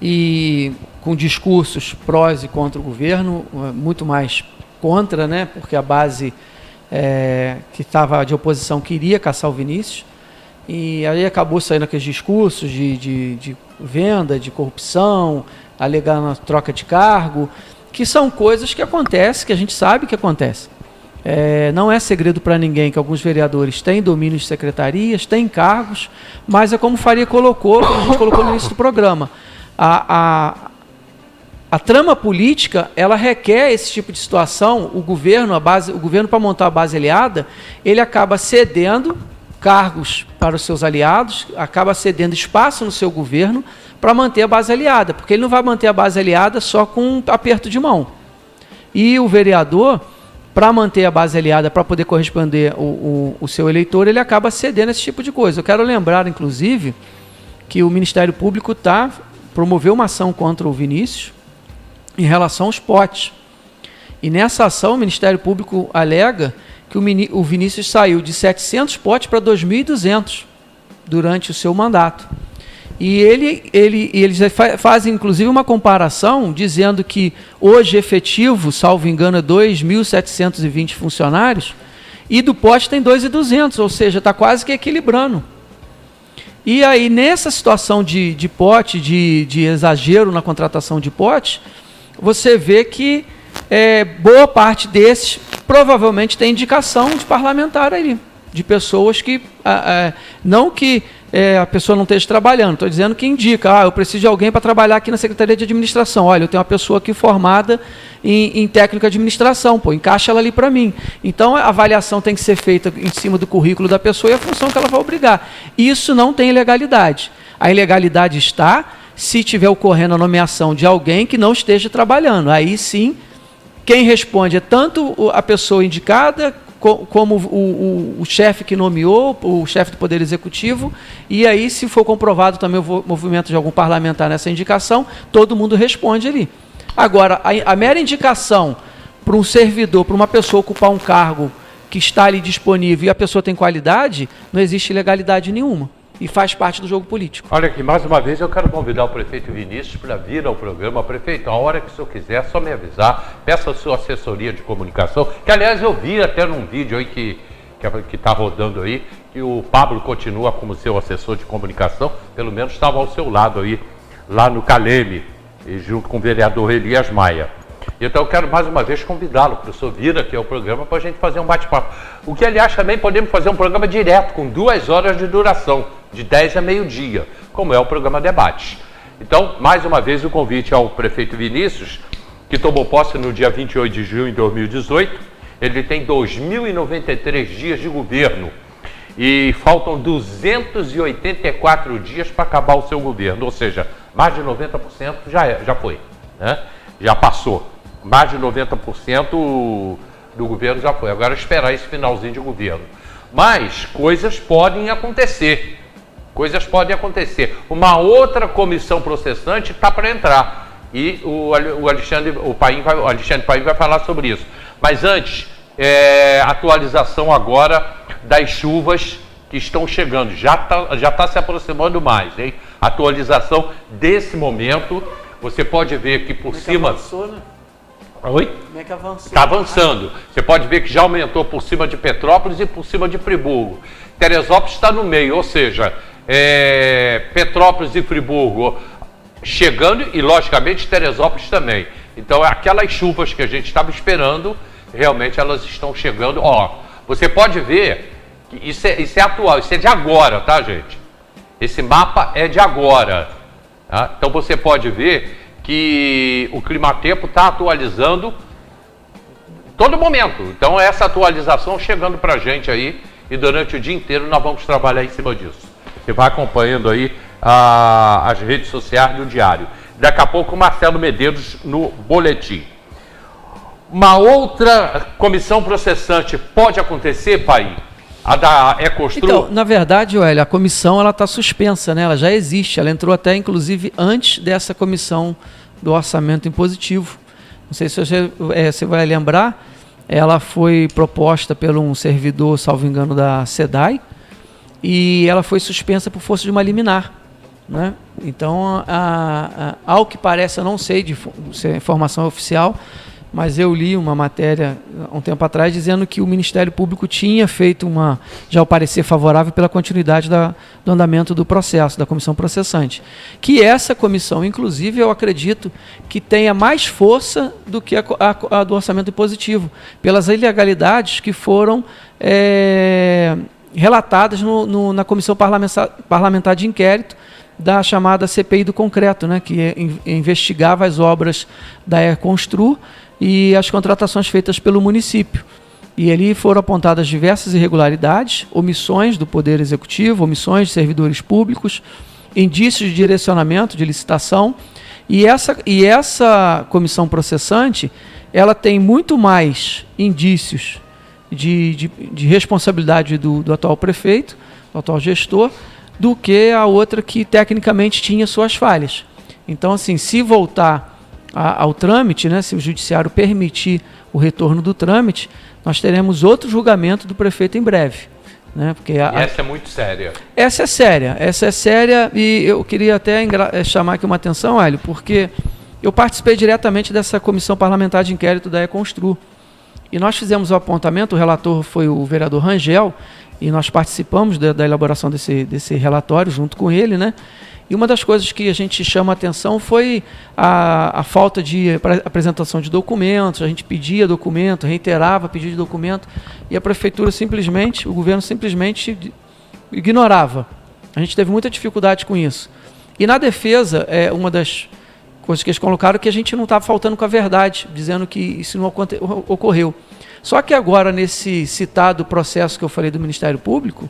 e com discursos prós e contra o governo, muito mais contra, né? Porque a base que estava de oposição queria caçar o Vinícius, e aí acabou saindo aqueles discursos de venda, de corrupção, alegando a troca de cargo, que são coisas que acontecem, que a gente sabe que acontece. Não é segredo para ninguém que alguns vereadores têm domínio de secretarias, têm cargos, mas é como o Faria colocou, como a gente colocou no início do programa. A trama política, ela requer esse tipo de situação. O governo para montar a base aliada, ele acaba cedendo cargos para os seus aliados, acaba cedendo espaço no seu governo para manter a base aliada, porque ele não vai manter a base aliada só com um aperto de mão. E o vereador, para manter a base aliada, para poder corresponder o seu eleitor, ele acaba cedendo esse tipo de coisa. Eu quero lembrar, inclusive, que o Ministério Público promoveu uma ação contra o Vinícius em relação aos potes. E nessa ação, o Ministério Público alega que o Vinícius saiu de 700 potes para 2.200 durante o seu mandato. E eles fazem, inclusive, uma comparação, dizendo que hoje efetivo, salvo engano, é 2.720 funcionários, e do pote tem 2.200, ou seja, está quase que equilibrando. E aí, nessa situação de pote, de exagero na contratação de pote, você vê que boa parte desses provavelmente tem indicação de parlamentar ali, de pessoas que, não que a pessoa não esteja trabalhando, estou dizendo que indica, eu preciso de alguém para trabalhar aqui na Secretaria de Administração, olha, eu tenho uma pessoa aqui formada em técnica de administração, encaixa ela ali para mim. Então a avaliação tem que ser feita em cima do currículo da pessoa e a função que ela vai obrigar. Isso não tem ilegalidade. A ilegalidade está se tiver ocorrendo a nomeação de alguém que não esteja trabalhando. Aí sim, quem responde é tanto a pessoa indicada, como o chefe que nomeou, o chefe do Poder Executivo, e aí, se for comprovado também o movimento de algum parlamentar nessa indicação, todo mundo responde ali. Agora, a mera indicação para um servidor, para uma pessoa ocupar um cargo que está ali disponível e a pessoa tem qualidade, não existe ilegalidade nenhuma. E faz parte do jogo político. Olha aqui, mais uma vez eu quero convidar o prefeito Vinícius para vir ao programa. Prefeito, a hora que o senhor quiser, é só me avisar. Peça a sua assessoria de comunicação, que aliás eu vi até num vídeo aí que está rodando aí, que o Pablo continua como seu assessor de comunicação, pelo menos estava ao seu lado aí, lá no Caleme, junto com o vereador Elias Maia. Então eu quero mais uma vez convidá-lo para o senhor vir aqui ao programa para a gente fazer um bate-papo. O que, aliás, também podemos fazer um programa direto, com 2 horas de duração, de 10 a meio-dia, como é o programa Debate. Então, mais uma vez, o convite ao prefeito Vinícius, que tomou posse no dia 28 de junho de 2018. Ele tem 2.093 dias de governo e faltam 284 dias para acabar o seu governo, ou seja, mais de 90% já foi, né? Já passou. Mais de 90% do governo já foi. Agora esperar esse finalzinho de governo. Mas coisas podem acontecer. Uma outra comissão processante está para entrar, e o Alexandre Paim vai falar sobre isso. Mas antes, atualização agora das chuvas que estão chegando. Já tá se aproximando mais, hein? Atualização desse momento. Você pode ver que por cima... Avançou, né? Oi? Como é que avançou? Está avançando. Você pode ver que já aumentou por cima de Petrópolis e por cima de Friburgo. Teresópolis está no meio, ou seja, Petrópolis e Friburgo chegando e, logicamente, Teresópolis também. Então, aquelas chuvas que a gente estava esperando, realmente elas estão chegando. Ó, você pode ver que isso é atual, isso é de agora, tá, gente? Esse mapa é de agora. Tá? Então, você pode ver que o Climatempo está atualizando todo momento. Então, essa atualização chegando para a gente aí, e durante o dia inteiro nós vamos trabalhar em cima disso. Você vai acompanhando aí as redes sociais do Diário. Daqui a pouco o Marcelo Medeiros no boletim. Uma outra comissão processante pode acontecer, Pai? A da Econstru? Então, na verdade, Hélio, a comissão está suspensa, né? Ela já existe, ela entrou até, inclusive, antes dessa comissão do orçamento impositivo. Não sei se você vai lembrar, ela foi proposta por um servidor, salvo engano, da SEDAI, e ela foi suspensa por força de uma liminar, né? Então, ao que parece, eu não sei se é informação oficial, mas eu li uma matéria há um tempo atrás dizendo que o Ministério Público tinha feito já o parecer favorável pela continuidade do andamento do processo, da comissão processante. Que essa comissão, inclusive, eu acredito que tenha mais força do que a do orçamento impositivo, pelas ilegalidades que foram relatadas na comissão parlamentar de inquérito da chamada CPI do Concreto, né, que investigava as obras da Econstru e as contratações feitas pelo município. E ali foram apontadas diversas irregularidades, omissões do Poder Executivo, omissões de servidores públicos, indícios de direcionamento, de licitação. E essa comissão processante, ela tem muito mais indícios de responsabilidade do atual prefeito, do atual gestor, do que a outra que tecnicamente tinha suas falhas. Então, assim, se voltar ao trâmite, né, se o judiciário permitir o retorno do trâmite, nós teremos outro julgamento do prefeito em breve. Né, porque essa é muito séria. Essa é séria e eu queria até chamar aqui uma atenção, Hélio, porque eu participei diretamente dessa comissão parlamentar de inquérito da Econstru. E nós fizemos o apontamento, o relator foi o vereador Rangel, e nós participamos da elaboração desse relatório junto com ele, né? E uma das coisas que a gente chama a atenção foi a falta de apresentação de documentos. A gente pedia documento, reiterava pedido de documento, e a prefeitura simplesmente, o governo simplesmente ignorava. A gente teve muita dificuldade com isso. E na defesa, uma das coisas que eles colocaram é que a gente não estava faltando com a verdade, dizendo que isso não ocorreu. Só que agora, nesse citado processo que eu falei do Ministério Público,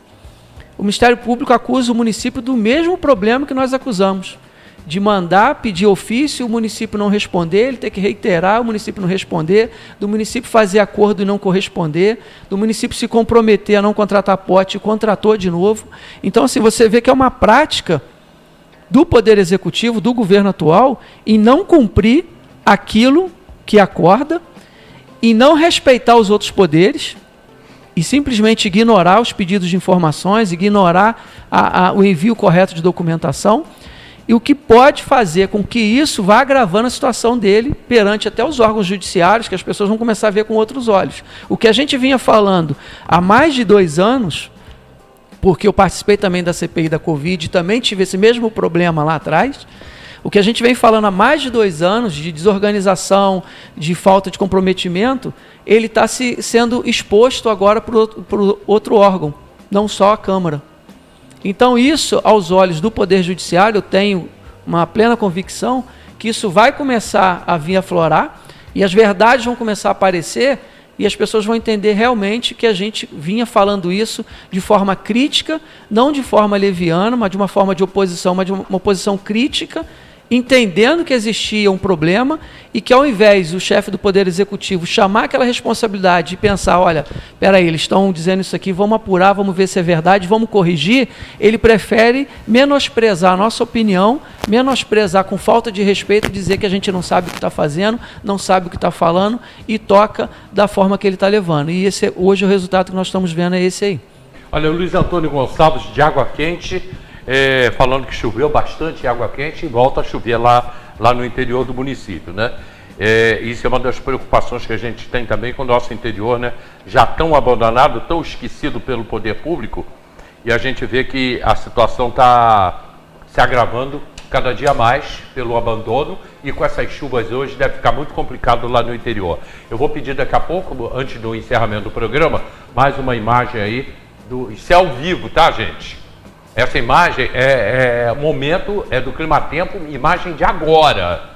o Ministério Público acusa o município do mesmo problema que nós acusamos, de mandar pedir ofício, o município não responder, ele ter que reiterar, o município não responder, do município fazer acordo e não corresponder, do município se comprometer a não contratar pote e contratou de novo. Então, assim, você vê que é uma prática do Poder Executivo, do governo atual, em não cumprir aquilo que acorda, em não respeitar os outros poderes e simplesmente ignorar os pedidos de informações, ignorar o envio correto de documentação, e o que pode fazer com que isso vá agravando a situação dele perante até os órgãos judiciários, que as pessoas vão começar a ver com outros olhos. O que a gente vinha falando há mais de 2 anos, porque eu participei também da CPI da Covid, também tive esse mesmo problema lá atrás. O que a gente vem falando há mais de 2 anos de desorganização, de falta de comprometimento, ele está sendo exposto agora para outro órgão, não só a Câmara. Então isso, aos olhos do Poder Judiciário, eu tenho uma plena convicção que isso vai começar a vir aflorar e as verdades vão começar a aparecer e as pessoas vão entender realmente que a gente vinha falando isso de forma crítica, não de forma leviana, mas de uma forma de oposição, mas de uma oposição crítica entendendo que existia um problema e que, ao invés do chefe do Poder Executivo chamar aquela responsabilidade e pensar, olha, peraí, eles estão dizendo isso aqui, vamos apurar, vamos ver se é verdade, vamos corrigir, ele prefere menosprezar a nossa opinião, menosprezar com falta de respeito, dizer que a gente não sabe o que está fazendo, não sabe o que está falando e toca da forma que ele está levando. E esse, hoje o resultado que nós estamos vendo é esse aí. Olha, o Luiz Antônio Gonçalves, de Água Quente, falando que choveu bastante em Água Quente e volta a chover lá no interior do município, né? Isso é uma das preocupações que a gente tem também com o nosso interior, né? Já tão abandonado, tão esquecido pelo poder público, e a gente vê que a situação está se agravando cada dia mais pelo abandono, e com essas chuvas hoje deve ficar muito complicado lá no interior. Eu vou pedir daqui a pouco, antes do encerramento do programa, mais uma imagem aí, isso é ao vivo, tá, gente? Essa imagem momento do clima-tempo, imagem de agora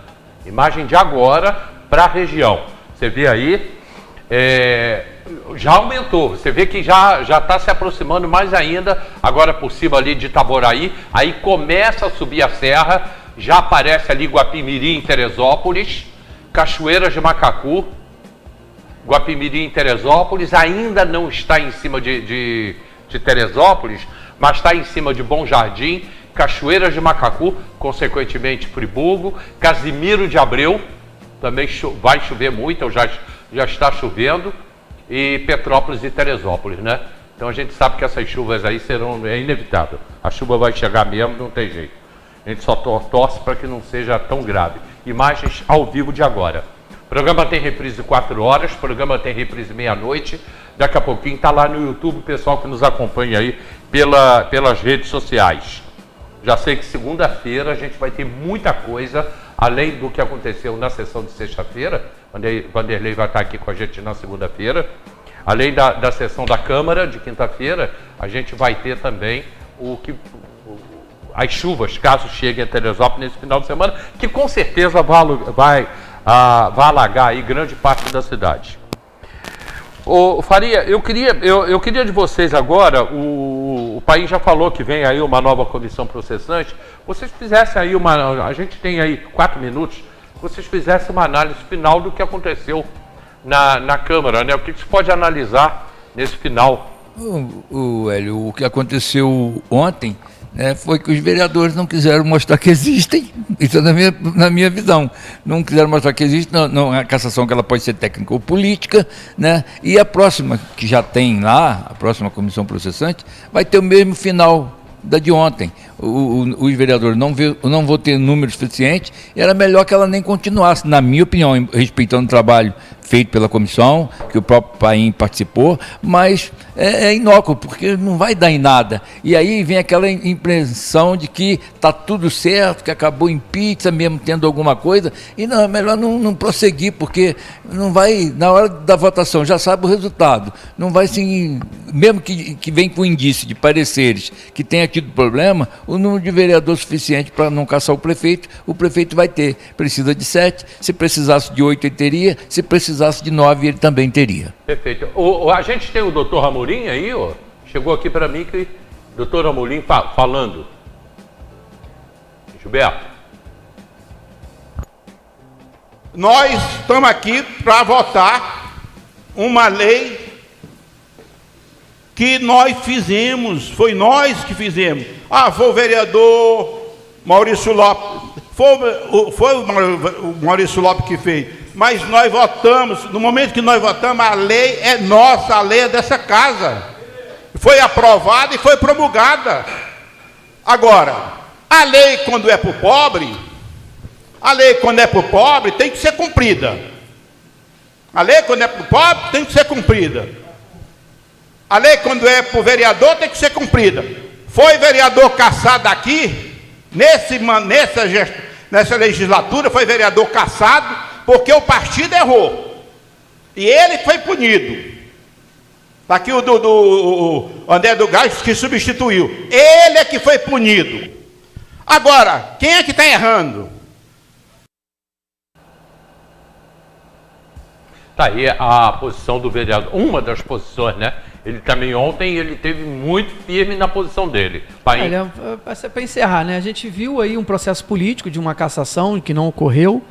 para a região. Você vê aí, já aumentou, você vê que já está se aproximando mais ainda, agora por cima ali de Itaboraí, aí começa a subir a serra, já aparece ali Guapimirim em Teresópolis, Cachoeiras de Macacu, Guapimirim em Teresópolis, ainda não está em cima de Teresópolis, mas está em cima de Bom Jardim, Cachoeiras de Macacu, consequentemente Friburgo, Casimiro de Abreu, também vai chover muito, ou já está chovendo, e Petrópolis e Teresópolis, né? Então a gente sabe que essas chuvas aí é inevitável. A chuva vai chegar mesmo, não tem jeito. A gente só torce para que não seja tão grave. Imagens ao vivo de agora. O programa tem reprise 4 horas, o programa tem reprise meia-noite. Daqui a pouquinho está lá no YouTube, o pessoal que nos acompanha aí pelas redes sociais. Já sei que segunda-feira a gente vai ter muita coisa, além do que aconteceu na sessão de sexta-feira. Vanderlei vai estar aqui com a gente na segunda-feira. Além da sessão da Câmara de quinta-feira, a gente vai ter também as chuvas, caso cheguem a Teresópolis nesse final de semana, que com certeza vai alagar aí grande parte da cidade. Ô, Faria, eu queria de vocês agora, o país já falou que vem aí uma nova comissão processante, vocês fizessem aí a gente tem aí 4 minutos, vocês fizessem uma análise final do que aconteceu na Câmara, né? O que se pode analisar nesse final? Hélio, o que aconteceu ontem, né, foi que os vereadores não quiseram mostrar que existem, isso é na minha visão, não quiseram mostrar que existe, não, a cassação que ela pode ser técnica ou política, né, e a próxima, que já tem lá, a próxima comissão processante, vai ter o mesmo final da de ontem. Os vereadores não vão ter número suficiente, era melhor que ela nem continuasse, na minha opinião, respeitando o trabalho feito pela comissão, que o próprio Paim participou, mas é inócuo, porque não vai dar em nada. E aí vem aquela impressão de que está tudo certo, que acabou em pizza, mesmo tendo alguma coisa, e não, é melhor não prosseguir, porque não vai, na hora da votação, já sabe o resultado, não vai sim, mesmo que vem com indício de pareceres que tenha tido problema, o número de vereadores suficiente para não caçar o prefeito vai ter, precisa de 7, se precisasse de 8 ele teria, se precisasse de 9 ele também teria. Perfeito. A gente tem o doutor Amorim aí, ó, chegou aqui para mim que o doutor Amorim falando. Gilberto. Nós estamos aqui para votar uma lei que nós fizemos, foi nós que fizemos. Foi o vereador Maurício Lopes, foi o Maurício Lopes que fez, mas nós votamos, no momento que nós votamos, a lei é nossa, a lei é dessa casa, foi aprovada e foi promulgada. Agora, a lei quando é para o pobre, tem que ser cumprida. A lei quando é para o pobre tem que ser cumprida. A lei, quando é para o vereador, tem que ser cumprida. Foi vereador cassado aqui, nessa legislatura, foi vereador cassado, porque o partido errou. E ele foi punido. Está aqui o André do Gás, que substituiu. Ele é que foi punido. Agora, quem é que está errando? Tá aí a posição do vereador, uma das posições, né? Ele também ontem ele teve muito firme na posição dele. Olha, para encerrar, né? A gente viu aí um processo político de uma cassação que não ocorreu.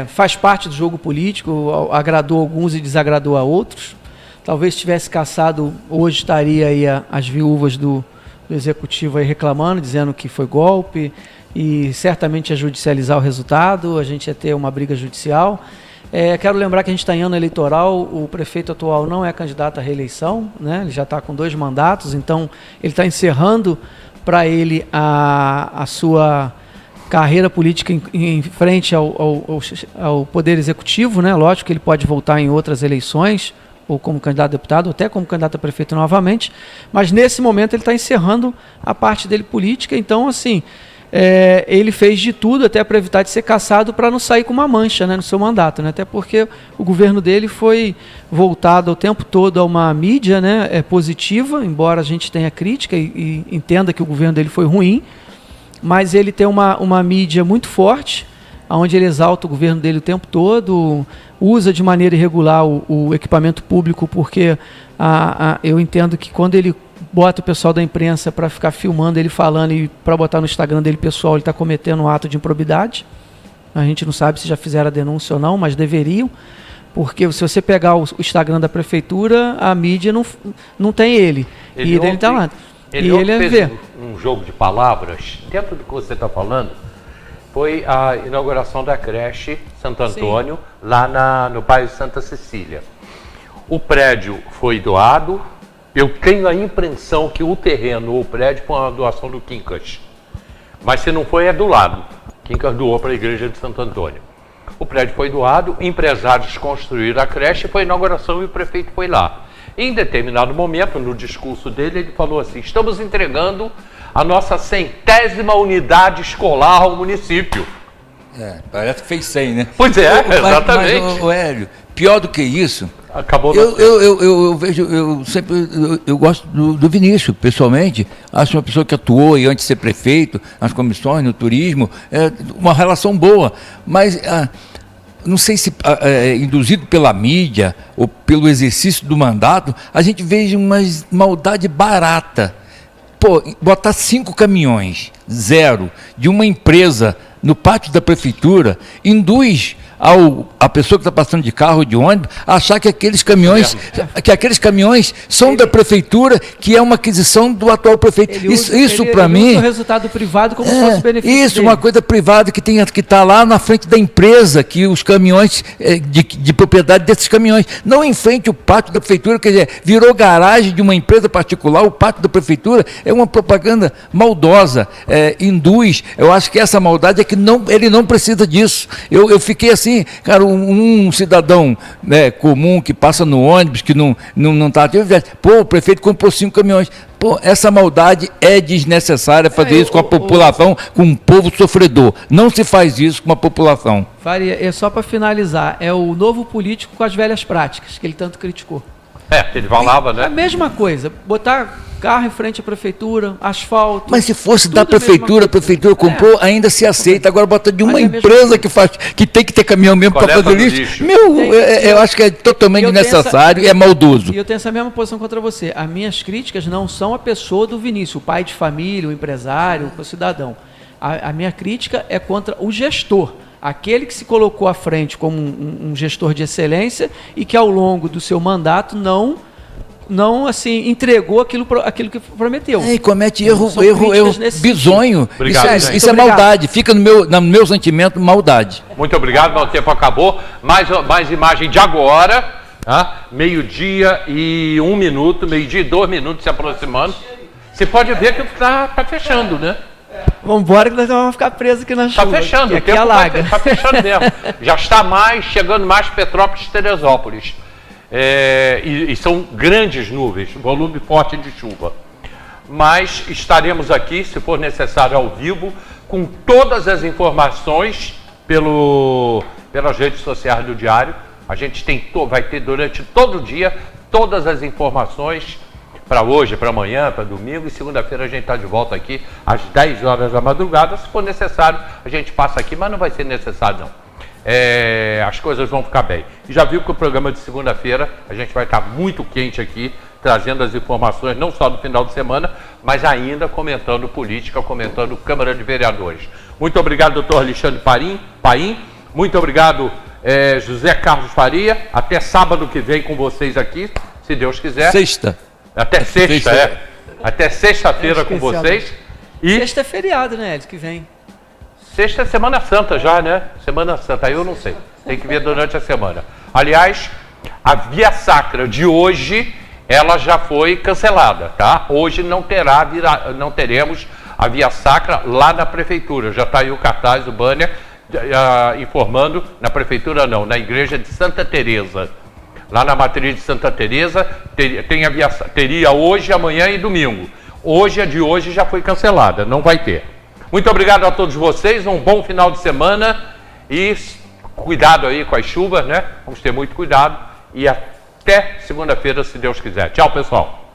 Faz parte do jogo político, agradou alguns e desagradou a outros. Talvez tivesse cassado, hoje estaria aí as viúvas do executivo aí reclamando, dizendo que foi golpe e certamente ia judicializar o resultado, a gente ia ter uma briga judicial. Quero lembrar que a gente está em ano eleitoral, o prefeito atual não é candidato à reeleição, né? Ele já está com 2 mandatos, então ele está encerrando para ele a sua carreira política em frente ao Poder Executivo, né? Lógico que ele pode voltar em outras eleições, ou como candidato a deputado, ou até como candidato a prefeito novamente, mas nesse momento ele está encerrando a parte dele política, então assim... ele fez de tudo até para evitar de ser cassado para não sair com uma mancha, né, no seu mandato, né, até porque o governo dele foi voltado o tempo todo a uma mídia, né, positiva, embora a gente tenha crítica e entenda que o governo dele foi ruim, mas ele tem uma mídia muito forte, onde ele exalta o governo dele o tempo todo, usa de maneira irregular o equipamento público, porque eu entendo que quando ele bota o pessoal da imprensa para ficar filmando ele falando e para botar no Instagram dele pessoal, ele está cometendo um ato de improbidade. A gente não sabe se já fizeram a denúncia ou não, mas deveriam, porque se você pegar o Instagram da prefeitura, a mídia não tem ele. E ele está lá. Ele fez um jogo de palavras, dentro do que você está falando, foi a inauguração da creche Santo Antônio, sim, lá no bairro Santa Cecília. O prédio foi doado. Eu tenho a impressão que o terreno ou o prédio foi uma doação do Quincas. Mas se não foi, é do lado. Quincas doou para a igreja de Santo Antônio. O prédio foi doado, empresários construíram a creche, foi a inauguração e o prefeito foi lá. Em determinado momento, no discurso dele, ele falou assim: estamos entregando a nossa 100ª unidade escolar ao município. Parece que fez 100, né? Pois é, exatamente. Mas, Hélio, pior do que isso, acabou eu gosto do Vinícius, pessoalmente. Acho uma pessoa que atuou e antes de ser prefeito, nas comissões, no turismo, uma relação boa. Mas não sei se induzido pela mídia ou pelo exercício do mandato, a gente vê uma maldade barata. Pô, botar 5 caminhões, 0, de uma empresa no pátio da prefeitura, induz a pessoa que está passando de carro ou de ônibus a achar que aqueles caminhões são da prefeitura, que é uma aquisição do atual prefeito. Isso para mim... usa o resultado privado como se fosse benefício isso, dele. uma coisa privada que tem que estar lá na frente da empresa, que os caminhões, de propriedade desses caminhões, não em frente ao pátio da prefeitura, quer dizer, virou garagem de uma empresa particular, o pátio da prefeitura é uma propaganda maldosa, induz. Eu acho que essa maldade é que ele não precisa disso. Eu fiquei assim, cara, um cidadão comum que passa no ônibus, que não está ativo, o prefeito comprou 5 caminhões. Pô, essa maldade é desnecessária, fazer isso com a população, com um povo sofredor. Não se faz isso com a população. Faria, só para finalizar, é o novo político com as velhas práticas, que ele tanto criticou. Ele falava, né? A mesma coisa, botar carro em frente à prefeitura, asfalto... Mas se fosse da prefeitura, a prefeitura comprou, ainda se aceita. Agora bota de uma empresa que tem que ter caminhão mesmo para fazer lixo. Eu acho que é totalmente desnecessário e é maldoso. E eu tenho essa mesma posição contra você. As minhas críticas não são a pessoa do Vinícius, o pai de família, o empresário, o cidadão. A minha crítica é contra o gestor. Aquele que se colocou à frente como um gestor de excelência e que ao longo do seu mandato não assim, entregou aquilo que prometeu. E comete erro bizonho. Obrigado, isso é maldade. Fica no meu sentimento, maldade. Muito obrigado, mas o tempo acabou. Mais imagem de agora. Meio-dia e 1 minuto, meio-dia e 2 minutos se aproximando. Você pode ver que está fechando, né? Vamos embora que nós vamos ficar presos aqui na chuva. Está fechando, aqui alaga. Está fechando mesmo. Já está chegando mais Petrópolis e Teresópolis. E são grandes nuvens, volume forte de chuva. Mas estaremos aqui, se for necessário, ao vivo, com todas as informações pelas redes sociais do Diário. A gente vai ter durante todo o dia todas as informações para hoje, para amanhã, para domingo, e segunda-feira a gente está de volta aqui às 10 horas da madrugada. Se for necessário, a gente passa aqui, mas não vai ser necessário não. as coisas vão ficar bem. E já viu que o programa de segunda-feira a gente vai estar muito quente aqui, trazendo as informações não só do final de semana, mas ainda comentando política, comentando Câmara de Vereadores. Muito obrigado, doutor Alexandre Paim. Muito obrigado, José Carlos Faria. Até sábado que vem com vocês aqui, se Deus quiser. Sexta. Até sexta, Até sexta-feira com vocês. E sexta é feriado, né, Ed, que vem. sexta é Semana Santa já, né? Semana Santa, aí eu não sei. Tem que ver durante a semana. Aliás, a Via Sacra de hoje, ela já foi cancelada, tá? Hoje não teremos a Via Sacra lá na Prefeitura. Já está aí o cartaz, o banner, informando, na Prefeitura não, na Igreja de Santa Teresa. Lá na matriz de Santa Teresa, teria hoje, amanhã e domingo. Hoje, a de hoje já foi cancelada, não vai ter. Muito obrigado a todos vocês, um bom final de semana e cuidado aí com as chuvas, né? Vamos ter muito cuidado e até segunda-feira, se Deus quiser. Tchau, pessoal.